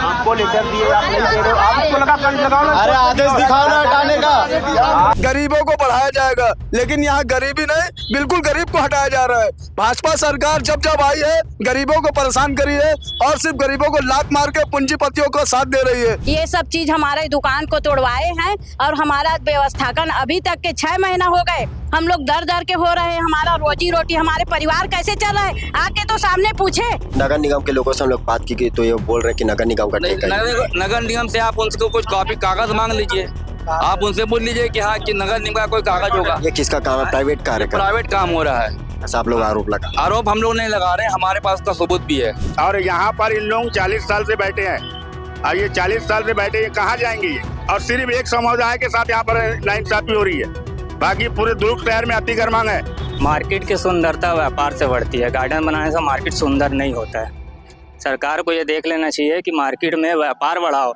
आपको लेटर दिए, आप नहीं दे रहे हो, आप इसको लगा फंड लगाओ ना। अरे आदेश दिखाओ ना हटाने का। गरीबों को बढ़ाया जाएगा, लेकिन यहाँ गरीबी नहीं, बिल्कुल गरीब को हटाया जा रहा है। भाजपा सरकार जब जब आई है गरीबों को परेशान करी है और सिर्फ गरीबों को लात मार के पूंजीपतियों को साथ दे रही है। ये सब चीज हमारे दुकान को तोड़वाए हैं और हमारा व्यवस्थापन अभी तक के 6 महीना हो गए, हम लोग दर दर के हो रहे हैं। हमारा रोजी रोटी, हमारे परिवार कैसे चल रहा है, आके तो सामने पूछे। नगर निगम के लोगों से हम लोग बात की तो ये बोल रहे हैं कि नगर निगम का ठेका है। नगर निगम से आप उनको कुछ कॉपी कागज मांग लीजिए, आप उनसे बोल लीजिए कि हाँ कि नगर निगम का कोई कागज होगा। ये किसका काम है? प्राइवेट कार्य का। प्राइवेट काम हो रहा है, ऐसा आप लोग आरोप लगा। आरोप हम लोग नहीं लगा रहे हैं, हमारे पास का सबूत भी है। और यहाँ पर इन लोग 40 साल से बैठे हैं और ये 40 साल से बैठे, ये कहाँ जाएंगे ये? और सिर्फ एक समुदाय के साथ यहाँ पर नाइंसाफी हो रही है, बाकी पूरे दुर्ग शहर में अतिक्रमण है। मार्केट की सुंदरता व्यापार से बढ़ती है, गार्डन बनाने से मार्केट सुंदर नहीं होता है। सरकार को ये देख लेना चाहिए कि मार्केट में व्यापार बढ़ाओ,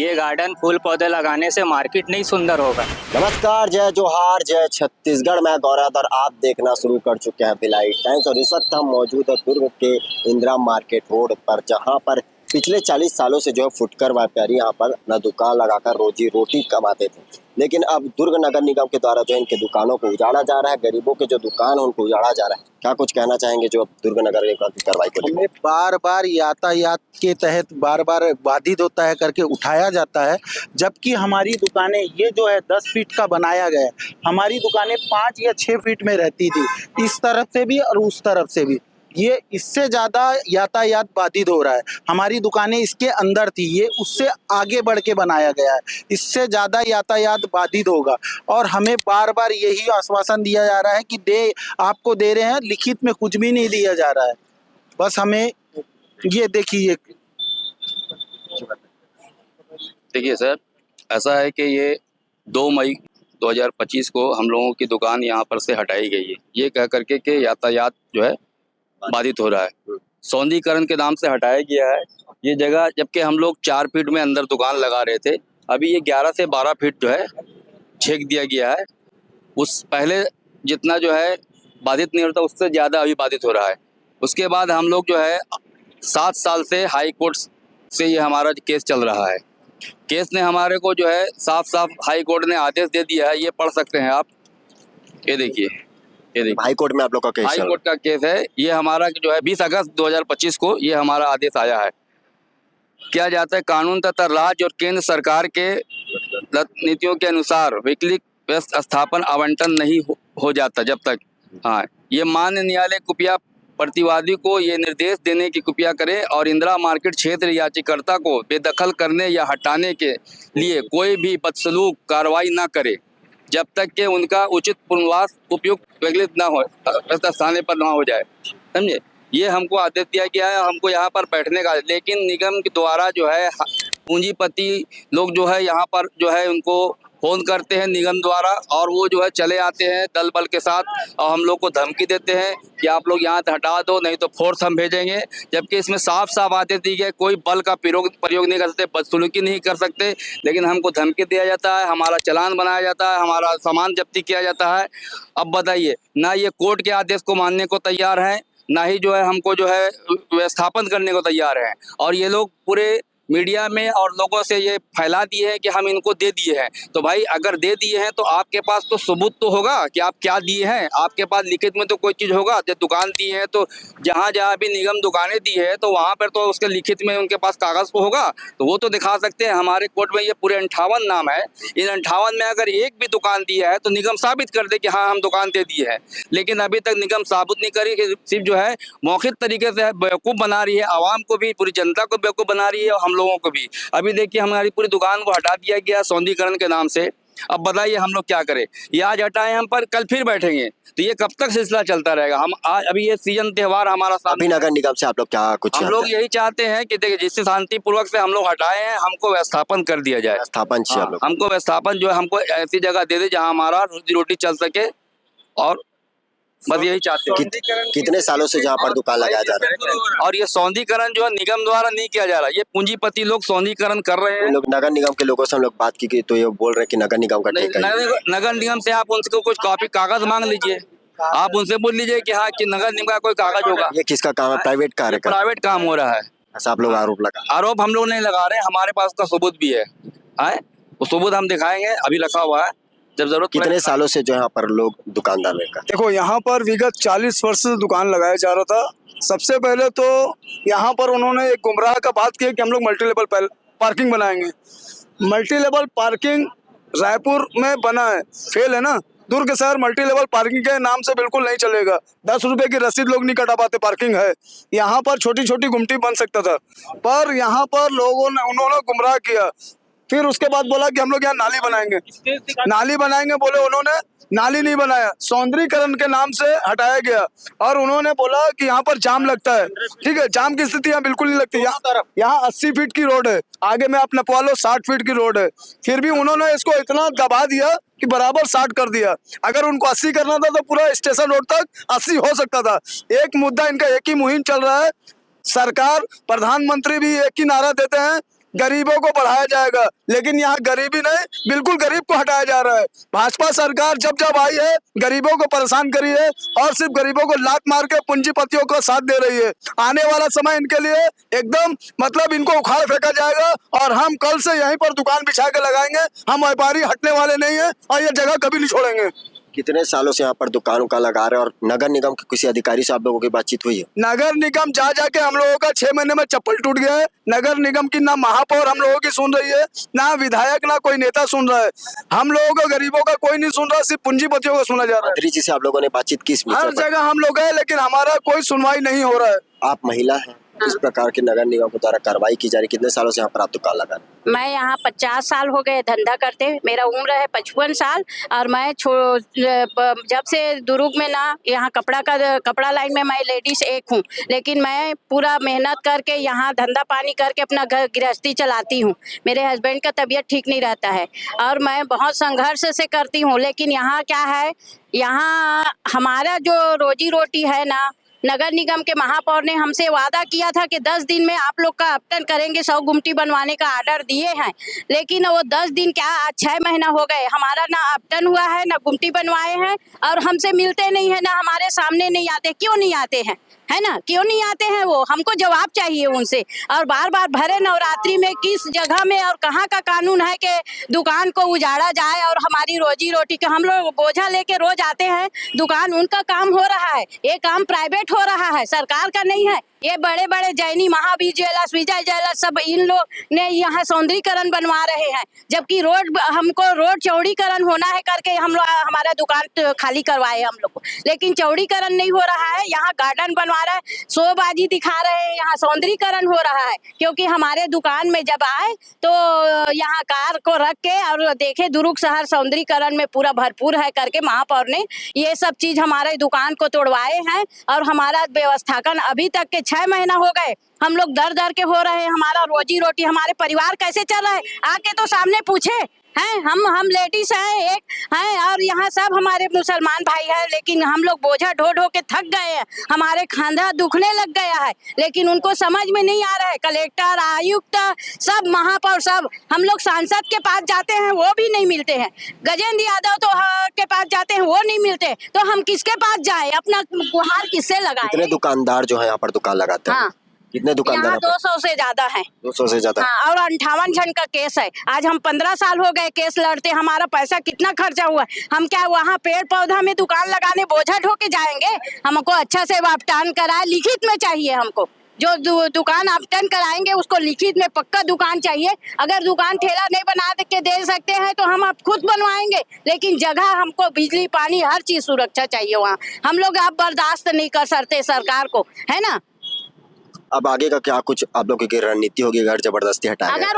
ये गार्डन फूल पौधे लगाने से मार्केट नहीं सुंदर होगा। नमस्कार, जय जोहार, जय छत्तीसगढ़। मैं गौरव और आप देखना शुरू कर चुके हैं भिलाई टाइम्स और इस वक्त हम मौजूद है दुर्ग के इंदिरा मार्केट रोड पर, जहां पर पिछले 40 सालों से जो है फुटकर व्यापारी यहाँ पर अपना दुकान लगाकर रोजी रोटी कमाते थे, लेकिन अब दुर्ग नगर निगम के द्वारा जो इनके दुकानों को उजाड़ा जा रहा है, गरीबों के जो दुकान है उनको उजाड़ा जा रहा है। क्या कुछ कहना चाहेंगे जो अब दुर्ग नगर निगम की कार्रवाई को लेकर? हमें बार बार यातायात के तहत बार बार बाधित होता है करके उठाया जाता है, जबकि हमारी दुकानें ये जो है 10 फीट का बनाया गया है, हमारी दुकानें 5 या 6 फीट में रहती थी, इस तरफ से भी और उस तरफ से भी। ये इससे ज़्यादा यातायात बाधित हो रहा है। हमारी दुकानें इसके अंदर थी, ये उससे आगे बढ़ के बनाया गया है, इससे ज़्यादा यातायात बाधित होगा। और हमें बार बार यही आश्वासन दिया जा रहा है कि आपको दे रहे हैं, लिखित में कुछ भी नहीं दिया जा रहा है। बस हमें ये देखिए सर, ऐसा है कि ये 2 मई 2025 को हम लोगों की दुकान यहाँ पर से हटाई गई है, ये कह करके कि यातायात जो है बाधित हो रहा है। सौंदीकरण के नाम से हटाया गया है ये जगह, जबकि हम लोग 4 फीट में अंदर दुकान लगा रहे थे, अभी ये 11 से 12 फीट जो है छेक दिया गया है। उस पहले जितना जो है बाधित नहीं होता, उससे ज़्यादा अभी बाधित हो रहा है। उसके बाद हम लोग जो है 7 साल से हाई कोर्ट से ये हमारा केस चल रहा है। केस ने हमारे को जो है साफ साफ हाई कोर्ट ने आदेश दे दिया है, ये पढ़ सकते हैं आप, ये देखिए, ये देखिए हाई कोर्ट में आप लोग का केस हाई कोर्ट का केस है। ये हमारा जो है 20 अगस्त 2025 को ये हमारा आदेश आया है। किया जाता है कानून तथा राज्य और केंद्र सरकार के नीतियों के अनुसार वैकल्पिक स्थापन आवंटन नहीं हो जाता जब तक, हाँ, ये मान्य न्यायालय कृपया प्रतिवादी को ये निर्देश देने की कृपया करे और इंदिरा मार्केट क्षेत्र याचिकाकर्ता को बेदखल करने या हटाने के लिए कोई भी बदसलूक कार्रवाई न करे जब तक कि उनका उचित पुनर्वास उपयुक्त वैकल्पिक न हो, स्थान पर न हो जाए। समझे, ये हमको आदेश दिया गया है, हमको यहाँ पर बैठने का, लेकिन निगम के द्वारा जो है पूंजीपति लोग जो है यहाँ पर जो है उनको फोन करते हैं निगम द्वारा, और वो जो है चले आते हैं दल बल के साथ और हम लोग को धमकी देते हैं कि आप लोग यहाँ से हटा दो, नहीं तो फोर्स हम भेजेंगे। जबकि इसमें साफ साफ आदेश दी गई, कोई बल का प्रयोग नहीं कर सकते, बदसलूकी नहीं कर सकते, लेकिन हमको धमकी दिया जाता है, हमारा चालान बनाया जाता है, हमारा सामान जब्ती किया जाता है। अब बताइए, ना ये कोर्ट के आदेश को मानने को तैयार हैं, ना ही जो है हमको जो है व्यवस्थापन करने को तैयार हैं, और ये लोग पूरे मीडिया में और लोगों से ये फैला दिए हैं कि हम इनको दे दिए हैं। तो भाई अगर दे दिए हैं तो आपके पास तो सबूत तो होगा कि आप क्या दिए हैं, आपके पास लिखित में तो कोई चीज़ होगा। जब दुकान दी है तो जहाँ जहाँ भी निगम दुकानें दी है तो वहाँ पर तो उसके लिखित में उनके पास कागज़ तो होगा, तो वो तो दिखा सकते हैं। हमारे कोर्ट में ये पूरे 58 नाम है, इन 58 में अगर एक भी दुकान दिया है तो निगम साबित कर दे कि हाँ हम दुकान दे दिए हैं, लेकिन अभी तक निगम साबित नहीं करी, सिर्फ जो है मौखिक तरीके से बेवकूफ़ बना रही है, आवाम को भी, पूरी जनता को बेवकूफ़ बना रही है और हम लोगों को भी। अभी देखिए हमारी पूरी दुकान को हटा दिया गया सौंदीकरण के नाम से। अब बताइए हम लोग क्या करें, ये आज हटाए हम पर कल फिर बैठेंगे, तो ये कब तक सिलसिला चलता रहेगा। हम आज अभी ये सीजन त्योहार हमारा अभी नगर निगम से आप लोग क्या कुछ हम लोग यही चाहते हैं कि देखिए जिससे शांतिपूर्वक से हम लोग हटाए हैं, हमको व्यवस्थापन कर दिया जाए, स्थापन चाहिए आप लोग। हमको व्यवस्थापन जो है हमको ऐसी जगह दे दे जहाँ हमारा रोजी रोटी चल सके, और बस यही चाहते हैं। कितने सालों से जहाँ पर दुकान लगाया जा रहा है? और ये सौंदीकरण जो है निगम द्वारा नहीं किया जा रहा, ये पूंजीपति लोग सौंदीकरण कर रहे हैं। लोग नगर निगम के लोगों से हम लोग बात की तो ये बोल रहे हैं कि नगर निगम का ठेका है। नगर निगम से आप उनको कुछ कॉपी कागज मांग लीजिए, आप उनसे बोल लीजिए कि हाँ कि नगर निगम का कोई कागज होगा। ये किसका काम है? प्राइवेट कार्य का प्राइवेट काम हो रहा है, ऐसा आप लोग आरोप लगा। आरोप हम लोग नहीं लगा रहे, हमारे पास उसका सबूत भी है, वो सबूत हम दिखाएंगे, अभी रखा हुआ है, जब जरूरत कितने सालों से जो यहाँ पर लोग दुकानदार रहकर? देखो यहाँ पर विगत 40 वर्ष से दुकान लगाया जा रहा था। सबसे पहले तो यहाँ पर उन्होंने एक गुमराह का बात किया कि हम लोग मल्टी लेवल पार्किंग बनाएंगे। मल्टी लेवल पार्किंग रायपुर में बना है, फेल है ना। दुर्ग शहर मल्टी लेवल पार्किंग के नाम से बिल्कुल नहीं चलेगा। 10 रुपए की रसीद लोग नहीं कटा पाते, पार्किंग है। यहाँ पर छोटी छोटी गुमटी बन सकता था, पर यहाँ पर उन्होंने गुमराह किया। फिर उसके बाद बोला कि हम लोग यहाँ नाली बनाएंगे, नाली बनाएंगे बोले, उन्होंने नाली नहीं बनाया, सौंदर्यीकरण के नाम से हटाया गया। और उन्होंने बोला कि यहाँ पर जाम लगता है। ठीक है, जाम की स्थिति यहाँ बिल्कुल नहीं लगती। यहाँ 80 फीट की रोड है, आगे में आप नपवा लो 60 फीट की रोड है, फिर भी उन्होंने इसको इतना दबा दिया कि बराबर 60 कर दिया। अगर उनको 80 करना था तो पूरा स्टेशन रोड तक 80 हो सकता था। एक मुद्दा इनका, एक ही मुहिम चल रहा है। सरकार, प्रधानमंत्री भी एक ही नारा देते हैं, गरीबों को बढ़ाया जाएगा, लेकिन यहाँ गरीबी नहीं, बिल्कुल गरीब को हटाया जा रहा है। भाजपा सरकार जब जब आई है गरीबों को परेशान करी है, और सिर्फ गरीबों को लात मार के पूंजीपतियों को साथ दे रही है। आने वाला समय इनके लिए एकदम मतलब इनको उखाड़ फेंका जाएगा, और हम कल से यहीं पर दुकान बिछा के लगाएंगे। हम व्यापारी हटने वाले नहीं है, और ये जगह कभी नहीं छोड़ेंगे। कितने सालों से यहाँ पर दुकान का लगा रहे हैं, और नगर निगम के किसी अधिकारी से आप लोगों की बातचीत हुई है? नगर निगम जा जाके हम लोगों का 6 महीने में चप्पल टूट गया है। नगर निगम की ना महापौर हम लोगों की सुन रही है, ना विधायक, ना कोई नेता सुन रहा है। हम लोगों को, गरीबों का कोई नहीं सुन रहा, सिर्फ पूंजीपतियों को सुना जा रहा है। मंत्री जी से आप लोगों ने बातचीत की? हर जगह हम लोग गए, लेकिन हमारा कोई सुनवाई नहीं हो रहा है। आप महिला हैं, इस प्रकार के नगर निगम के द्वारा कार्रवाई की जा रही, कितने सालों से यहाँ पर आप दुकान लगा रहे हैं? मैं यहाँ 50 साल हो गए धंधा करते, मेरा उम्र है 55 साल। और मैं जब से दुर्ग में ना, यहाँ कपड़ा लाइन में मैं लेडीज एक हूँ, लेकिन मैं पूरा मेहनत करके यहाँ धंधा पानी करके अपना घर गृहस्थी चलाती हूँ। मेरे हस्बैंड का तबीयत ठीक नहीं रहता है, और मैं बहुत संघर्ष से करती हूँ। लेकिन यहाँ क्या है, यहाँ हमारा जो रोजी रोटी है ना, नगर निगम के महापौर ने हमसे वादा किया था कि 10 दिन में आप लोग का अपटन करेंगे, 100 गुमटी बनवाने का आर्डर दिए हैं। लेकिन वो 10 दिन क्या, आज 6 महीना हो गए, हमारा ना अपटन हुआ है, ना गुमटी बनवाए हैं, और हमसे मिलते नहीं है, ना हमारे सामने नहीं आते। क्यों नहीं आते हैं, है ना, क्यों नहीं आते हैं वो? हमको जवाब चाहिए उनसे। और बार बार भरे नवरात्रि में किस जगह में और कहाँ का कानून है कि दुकान को उजाड़ा जाए और हमारी रोजी रोटी के हम लोग बोझा लेके रोज आते हैं दुकान, उनका काम हो रहा है, ये काम प्राइवेट हो रहा है, सरकार का नहीं है। ये बड़े बड़े जैनी, महावीर ज्वेलर्स, विजय ज्वेलर्स, सब इन लोग ने यहाँ सौंदर्यीकरण बनवा रहे हैं, जबकि हमको रोड चौड़ीकरण होना है करके हम लोग हमारा दुकान खाली करवाए हम लोग को, लेकिन चौड़ीकरण नहीं हो रहा है। यहाँ गार्डन बनवा रहा है, शोबाजी दिखा रहे हैं, यहाँ सौंदर्यीकरण हो रहा है। क्योंकि हमारे दुकान में जब आए तो यहाँ कार को रख के और देखे दुर्ग शहर सौंदर्यीकरण में पूरा भरपूर है करके महापौर ने ये सब चीज हमारे दुकान को तोड़वाए हैं। और हमारा व्यवस्थापन अभी तक के 6 महीना हो गए, हम लोग दर दर के हो रहे हैं। हमारा रोजी रोटी, हमारे परिवार कैसे चल रहा है, आके तो सामने पूछे हैं। हम लेडीज हैं एक हैं, और यहाँ सब हमारे मुसलमान भाई हैं, लेकिन हम लोग बोझा ढो ढो के थक गए हैं, हमारे खांधा दुखने लग गया है। लेकिन उनको समझ में नहीं आ रहा है, कलेक्टर, आयुक्त, सब महापौर, सब हम लोग सांसद के पास जाते हैं, वो भी नहीं मिलते हैं। गजेंद्र यादव तो के पास जाते हैं, वो नहीं मिलते, तो हम किसके पास जाए, अपना गुहार किससे लगाए? कितने दुकानदार जो है यहाँ पर दुकान लगाते हैं? हाँ, कितने दुकानदार? यहाँ 200 से ज्यादा है। 200 से ज्यादा? हाँ, और 58 जन का केस है। आज हम 15 साल हो गए केस लड़ते, हमारा पैसा कितना खर्चा हुआ। हम क्या वहाँ पेड़ पौधा में दुकान लगाने बोझा ढो के जाएंगे? हमको अच्छा से अपटान कराए, लिखित में चाहिए हमको। जो दुकान अपटन कराएंगे उसको लिखित में पक्का दुकान चाहिए। अगर दुकान ठेला नहीं बना के दे सकते हैं तो हम आप खुद बनवाएंगे, लेकिन जगह हमको, बिजली पानी हर चीज सुरक्षा चाहिए वहाँ। हम लोग आप बर्दाश्त नहीं कर सकते सरकार को, है ना। अब आगे का क्या कुछ आप लोगों की रणनीति होगी अगर जबरदस्ती हटाया? अगर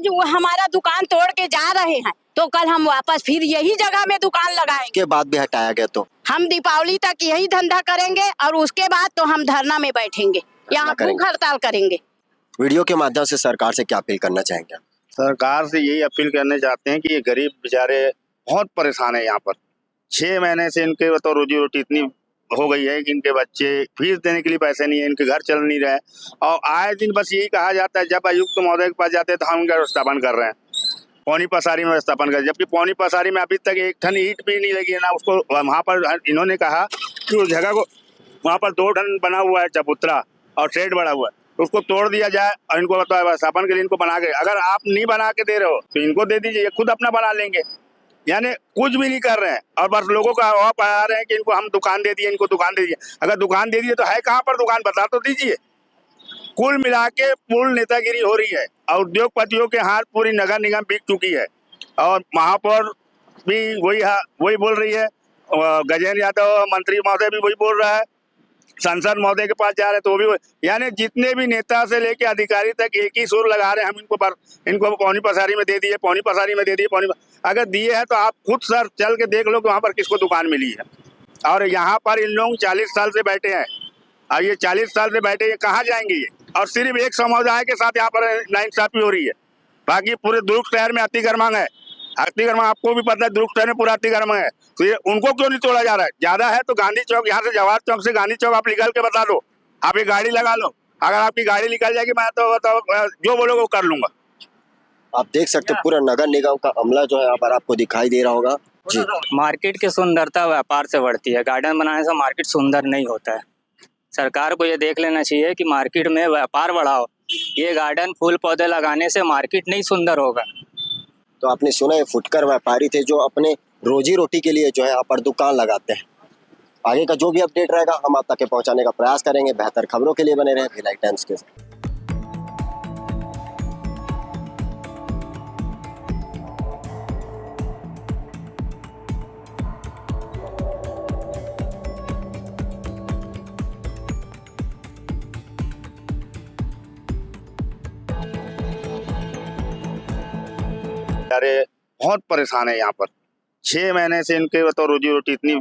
वो हमारा दुकान तोड़ के जा रहे हैं तो कल हम वापस फिर यही जगह में दुकान लगाएंगे। के बाद भी हटाया गया तो हम दीपावली तक यही धंधा करेंगे, और उसके बाद तो हम धरना में बैठेंगे, यहाँ भूख हड़ताल करेंगे। वीडियो के माध्यम से सरकार से क्या अपील करना चाहेंगे? सरकार से यही अपील करना चाहते हैं कि ये गरीब बेचारे बहुत परेशान है। यहाँ पर 6 महीने से इनके तो रोजी रोटी इतनी हो गई है कि इनके बच्चे फीस देने के लिए पैसे नहीं है, इनके घर चल नहीं रहे। और आए दिन बस यही कहा जाता है, जब आयुक्त महोदय के पास जाते हैं तो हम उनका व्यवस्थापन कर रहे हैं, पौनी पसारी में व्यवस्थापन कर, जबकि पौनी पसारी में अभी तक एक टन ईंट भी नहीं लगी है ना उसको। वहाँ पर इन्होंने कहा कि उस जगह को वहाँ पर 2 टन बना हुआ है चबूतरा और शेड बड़ा हुआ है, तो उसको तोड़ दिया जाए और इनको बताया स्थापन के लिए इनको बना के, अगर आप नहीं बना के दे रहे हो तो इनको दे दीजिए, ये खुद अपना बना लेंगे। यानी कुछ भी नहीं कर रहे हैं और बस लोगों का हवा पा रहे हैं कि इनको हम दुकान दे दिए, इनको दुकान दे दिए। अगर दुकान दे दिए तो है कहाँ पर दुकान, बता तो दीजिए। कुल मिला के पूर्ण नेतागिरी हो रही है और उद्योगपतियों के हाथ पूरी नगर निगम बिक चुकी है और महापौर भी वही बोल रही है, गजेंद्र यादव मंत्री महोदय भी वही बोल रहा है, सांसद महोदय के पास जा रहे तो वो भी, यानी जितने भी नेता से लेके अधिकारी तक एक ही सुर लगा रहे हैं, हम इनको पौनी पसारी में दे दिए, पौनी पसारी में दे दिए, अगर दिए हैं तो आप खुद सर चल के देख लो कि वहाँ पर किसको दुकान मिली है। और यहाँ पर इन लोग 40 साल से बैठे हैं और ये 40 साल से बैठे, ये कहाँ जाएंगे ये? और सिर्फ एक समुदाय के साथ यहाँ पर नाइंसाफी हो रही है, बाकी पूरे दुर्ग शहर में अतिक्रमण है। अतिक्रमण आपको भी पता है, दुर्ग शहर में पूरा अतिक्रमण है, तो ये उनको क्यों नहीं तोड़ा जा रहा है? ज्यादा है तो गांधी चौक, यहाँ से जवाहर चौक से गांधी चौक आप निकल के बता दो, आप एक गाड़ी लगा लो, अगर आपकी गाड़ी निकल जाएगी मैं तो जो बोलोगे वो कर लूंगा। आप देख सकते हैं पूरा नगर निगम का अमला जो है यहाँ पर आपको दिखाई दे रहा होगा जी। मार्केट की सुंदरता व्यापार से बढ़ती है, गार्डन बनाने से मार्केट सुंदर नहीं होता है। सरकार को ये देख लेना चाहिए कि मार्केट में व्यापार बढ़ाओ, ये गार्डन फूल पौधे लगाने से मार्केट नहीं सुंदर होगा। तो आपने सुना ये फुटकर व्यापारी थे जो अपने रोजी रोटी के लिए जो है यहाँ पर दुकान लगाते हैं। आगे का जो भी अपडेट रहेगा हम आप तक पहुँचाने का प्रयास करेंगे। बेहतर खबरों के लिए बने रहें भिलाई टाइम्स के साथ। अरे बहुत परेशान है यहाँ पर, 6 महीने से इनके तो रोजी रोटी इतनी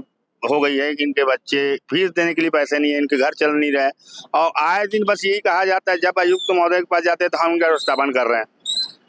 हो गई है कि इनके बच्चे फीस देने के लिए पैसे नहीं है, इनके घर चल नहीं रहे और आए दिन बस यही कहा जाता है, जब आयुक्त महोदय के पास जाते हैं तो हम उनका स्थापन कर रहे हैं।